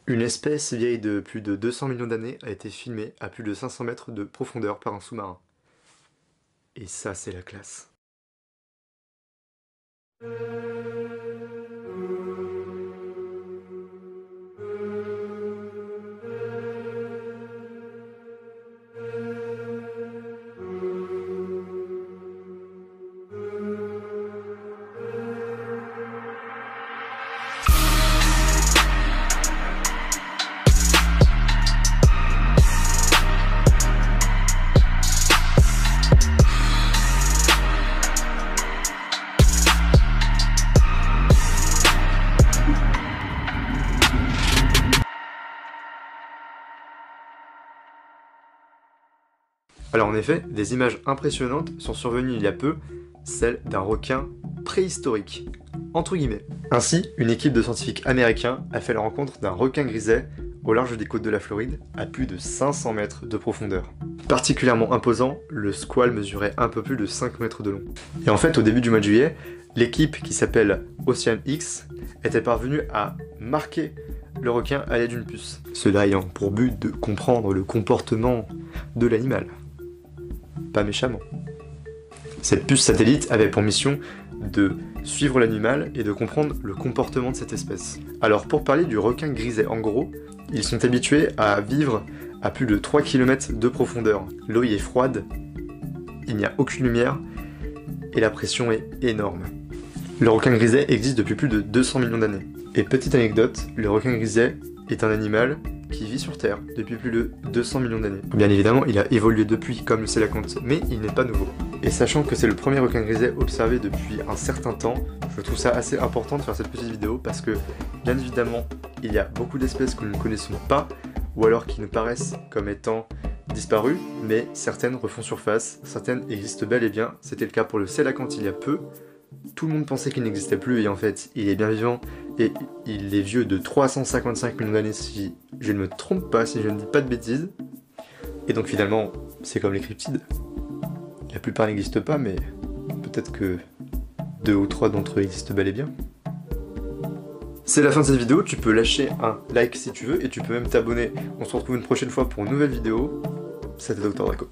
Une espèce vieille de plus de 200 millions d'années a été filmée à plus de 500 mètres de profondeur par un sous-marin. Et ça, c'est la classe. Alors en effet, des images impressionnantes sont survenues il y a peu, celles d'un requin préhistorique, entre guillemets. Ainsi, une équipe de scientifiques américains a fait la rencontre d'un requin griset au large des côtes de la Floride, à plus de 500 mètres de profondeur. Particulièrement imposant, le squale mesurait un peu plus de 5 mètres de long. Et en fait, au début du mois de juillet, l'équipe qui s'appelle Ocean X était parvenue à marquer le requin à l'aide d'une puce, cela ayant pour but de comprendre le comportement de l'animal. Pas méchamment. Cette puce satellite avait pour mission de suivre l'animal et de comprendre le comportement de cette espèce. Alors pour parler du requin griset en gros, ils sont habitués à vivre à plus de 3 km de profondeur. L'eau y est froide, il n'y a aucune lumière et la pression est énorme. Le requin griset existe depuis plus de 200 millions d'années. Et petite anecdote, le requin griset est un animal qui vit sur Terre depuis plus de 200 millions d'années. Bien évidemment, il a évolué depuis, comme le coelacanth, mais il n'est pas nouveau. Et sachant que c'est le premier requin griset observé depuis un certain temps, je trouve ça assez important de faire cette petite vidéo parce que, bien évidemment, il y a beaucoup d'espèces que nous ne connaissons pas, ou alors qui nous paraissent comme étant disparues, mais certaines refont surface, certaines existent bel et bien. C'était le cas pour le coelacanth il y a peu. Tout le monde pensait qu'il n'existait plus et en fait il est bien vivant et il est vieux de 355 millions d'années si je ne me trompe pas, si je ne dis pas de bêtises. Et donc finalement c'est comme les cryptides. La plupart n'existent pas mais peut-être que 2 ou 3 d'entre eux existent bel et bien. C'est la fin de cette vidéo, tu peux lâcher un like si tu veux et tu peux même t'abonner. On se retrouve une prochaine fois pour une nouvelle vidéo. C'était Dr Draco.